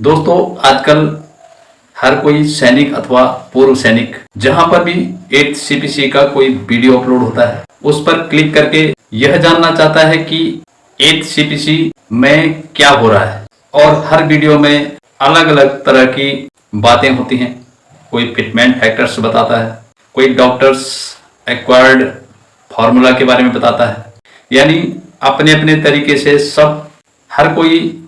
दोस्तों आजकल हर कोई सैनिक अथवा पूर्व सैनिक जहां पर भी 8th CPC का कोई वीडियो अपलोड होता है उस पर क्लिक करके यह जानना चाहता है कि 8th CPC में क्या हो रहा है। और हर वीडियो में अलग अलग तरह की बातें होती हैं। कोई फिटमेंट फैक्टर्स बताता है, कोई डॉक्टर्स एक्वायर्ड फार्मूला के बारे में बताता है, यानी अपने अपने तरीके से सब हर कोई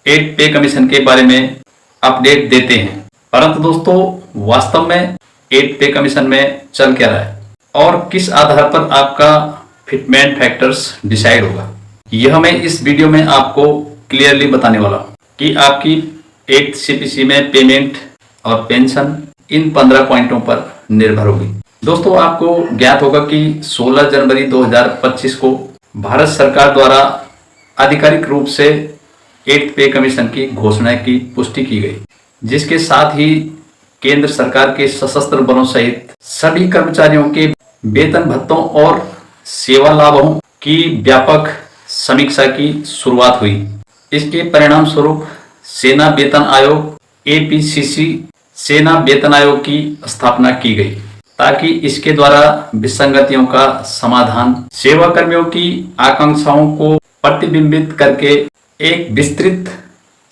8 पे कमीशन के बारे में अपडेट देते हैं। परंतु दोस्तों वास्तव में 8 पे कमीशन में चल क्या रहा है और किस आधार पर आपका फिटमेंट फैक्टर्स डिसाइड होगा, यह मैं इस वीडियो में आपको क्लियरली बताने वाला हूं कि आपकी 8th CPC में पेमेंट और पेंशन इन 15 पॉइंटों पर निर्भर होगी। दोस्तों आपको ज्ञात होगा कि 16 जनवरी 2025 को भारत सरकार द्वारा आधिकारिक रूप से 8th पे कमीशन की घोषणा की पुष्टि की गई, जिसके साथ ही केंद्र सरकार के सशस्त्र बलों सहित सभी कर्मचारियों के वेतन भत्तों और सेवा लाभों की व्यापक समीक्षा की शुरुआत हुई। इसके परिणाम स्वरूप सेना वेतन आयोग APCC सेना वेतन आयोग की स्थापना की गई ताकि इसके द्वारा विसंगतियों का समाधान, सेवा कर्मियों की आकांक्षाओं को प्रतिबिंबित करके एक विस्तृत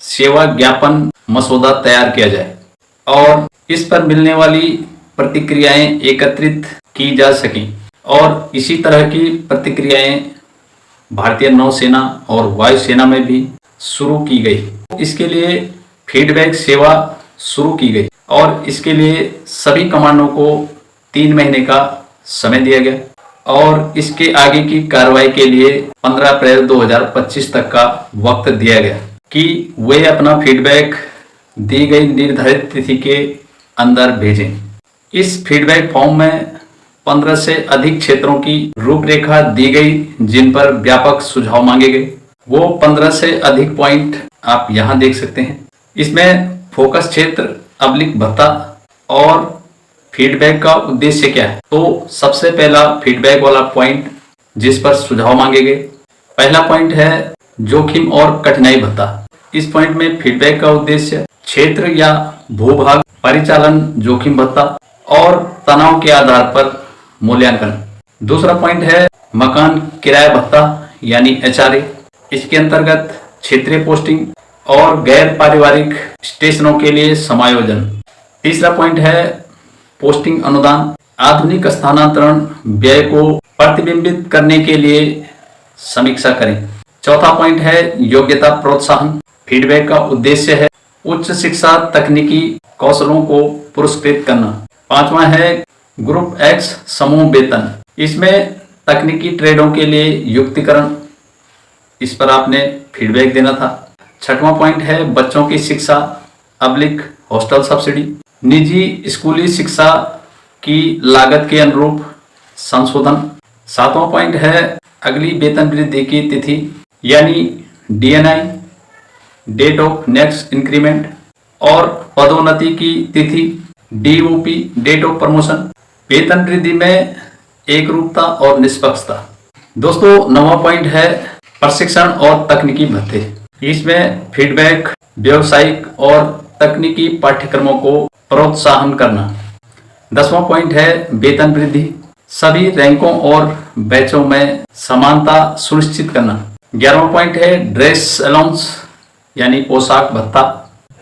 सेवा ज्ञापन मसौदा तैयार किया जाए और इस पर मिलने वाली प्रतिक्रियाएं एकत्रित की जा सकें। और इसी तरह की प्रतिक्रियाएं भारतीय नौसेना और वायुसेना में भी शुरू की गई। इसके लिए फीडबैक सेवा शुरू की गई और इसके लिए सभी कमांडों को 3 महीने का समय दिया गया और इसके आगे की कार्रवाई के लिए 15 अप्रैल 2025 तक का वक्त दिया गया कि वे अपना फीडबैक दी गई निर्धारित तिथि के अंदर भेजें। इस फीडबैक फॉर्म में 15 से अधिक क्षेत्रों की रूपरेखा दी गई जिन पर व्यापक सुझाव मांगे गए। वो 15 से अधिक पॉइंट आप यहाँ देख सकते हैं। इसमें फोकस क्षेत्र, अब्लिक भत्ता और फीडबैक का उद्देश्य क्या है। तो सबसे पहला फीडबैक वाला पॉइंट जिस पर सुझाव मांगे गए, पहला पॉइंट है जोखिम और कठिनाई भत्ता। इस पॉइंट में फीडबैक का उद्देश्य क्षेत्र या भूभाग परिचालन जोखिम भत्ता और तनाव के आधार पर मूल्यांकन। दूसरा पॉइंट है मकान किराया भत्ता यानी HRA। इसके अंतर्गत क्षेत्रीय पोस्टिंग और गैर पारिवारिक स्टेशनों के लिए समायोजन। तीसरा पॉइंट है पोस्टिंग अनुदान, आधुनिक स्थानांतरण व्यय को प्रतिबिंबित करने के लिए समीक्षा करें। चौथा पॉइंट है योग्यता प्रोत्साहन। फीडबैक का उद्देश्य है उच्च शिक्षा तकनीकी कौशलों को पुरस्कृत करना। पांचवा है ग्रुप X समूह वेतन। इसमें तकनीकी ट्रेडों के लिए युक्तिकरण, इस पर आपने फीडबैक देना था। छठवां पॉइंट है बच्चों की शिक्षा अब्लिक हॉस्टल सब्सिडी। निजी स्कूली शिक्षा की लागत के अनुरूप संशोधन। सातवां पॉइंट है अगली वेतन वृद्धि की तिथि यानी DNI date of next increment और पदोन्नति की तिथि DOP डेट ऑफ प्रमोशन। वेतन वृद्धि में एकरूपता और निष्पक्षता। दोस्तों 9वां पॉइंट है प्रशिक्षण और तकनीकी भत्ते। इसमें फीडबैक व्यावसायिक और तकनीकी पाठ्यक्रमों को प्रोत्साहन करना। 10वां पॉइंट है वेतन वृद्धि, सभी रैंकों और बैचों में समानता सुनिश्चित करना। 11वां पॉइंट है ड्रेस अलाउंस यानी पोशाक भत्ता।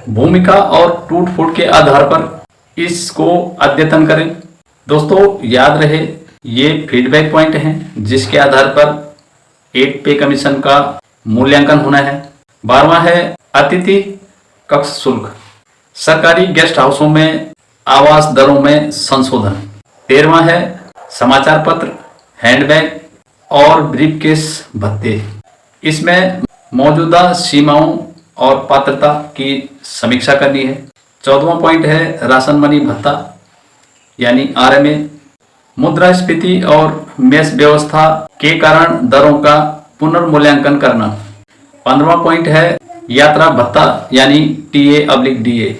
भूमिका और टूट फूट के आधार पर इसको अद्यतन करें। दोस्तों याद रहे ये फीडबैक पॉइंट हैं जिसके आधार पर 8 पे कमीशन का मूल्यांकन होना है। 12वां है अतिथि कक्ष शुल्क, सरकारी गेस्ट हाउसों में आवास दरों में संशोधन। 13वां है समाचार पत्र, हैंडबैग और ब्रीफकेस भत्ते। इसमें मौजूदा सीमाओं और पात्रता की समीक्षा करनी है। 14वां पॉइंट है राशन मनी भत्ता यानी RMA। मुद्रास्फीति और मेस व्यवस्था के कारण दरों का पुनर्मूल्यांकन करना। 15वां पॉइंट है यात्रा भत्ता यानी TA/DA।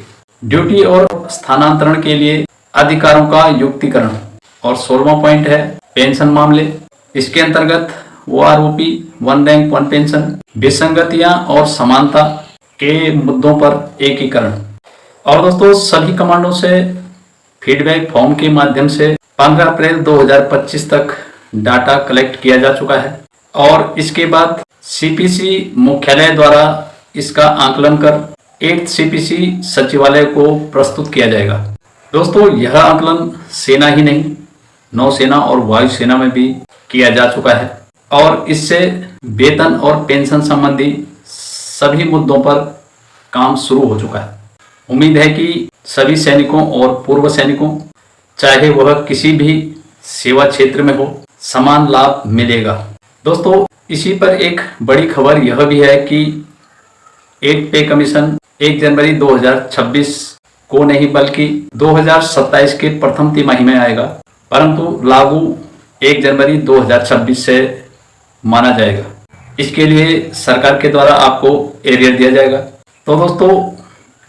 ड्यूटी और स्थानांतरण के लिए अधिकारों का युक्तिकरण। और 16वां पॉइंट है पेंशन मामले। इसके अंतर्गत OROP 1 रैंक 1 पेंशन, विसंगतियां और समानता के मुद्दों पर एकीकरण। और दोस्तों सभी कमांडों से फीडबैक फॉर्म के माध्यम से 15 अप्रैल 2025 तक डाटा कलेक्ट किया जा चुका है और इसके बाद सीपीसी मुख्यालय द्वारा इसका आकलन कर 8th सीपीसी सचिवालय को प्रस्तुत किया जाएगा। दोस्तों यह आकलन सेना ही नहीं, नौसेना और वायुसेना में भी किया जा चुका है और इससे वेतन और पेंशन संबंधी सभी मुद्दों पर काम शुरू हो चुका है। उम्मीद है कि सभी सैनिकों और पूर्व सैनिकों, चाहे वह किसी भी सेवा क्षेत्र में हो, समान लाभ मिलेगा। दोस्तों इसी पर एक बड़ी खबर यह भी है कि 8 पे कमीशन 1 जनवरी 2026 को नहीं बल्कि 2027 के प्रथम तिमाही में आएगा, परंतु लागू 1 जनवरी 2026 से माना जाएगा। इसके लिए सरकार के द्वारा आपको एरियर दिया जाएगा। तो दोस्तों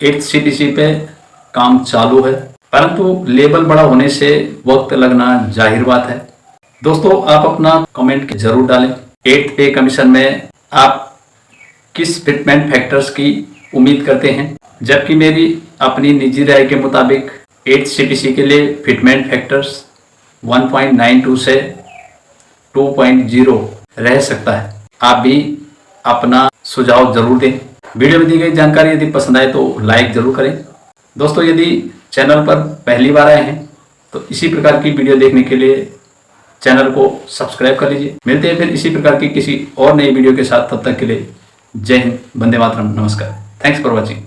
8th सीपीसी पे काम चालू है, परंतु लेवल बड़ा होने से वक्त लगना जाहिर बात है। दोस्तों आप अपना कमेंट जरूर डालें। 8th पे कमीशन में आप किस फिटमेंट फैक्टर्स की उम्मीद करते हैं, जबकि मेरी अपनी निजी राय के मुताबिक 8th सीपीसी के लिए फिटमेंट फैक्टर्स 1.92 से 2.0 रह सकता है। आप भी अपना सुझाव जरूर दें। वीडियो में दी गई जानकारी यदि पसंद आए तो लाइक जरूर करें। दोस्तों यदि चैनल पर पहली बार आए हैं तो इसी प्रकार की वीडियो देखने के लिए चैनल को सब्सक्राइब कर लीजिए। मिलते हैं फिर इसी प्रकार की किसी और नई वीडियो के साथ। तब तक के लिए जय हिंद, वंदे मातरम, नमस्कार। Thanks for watching.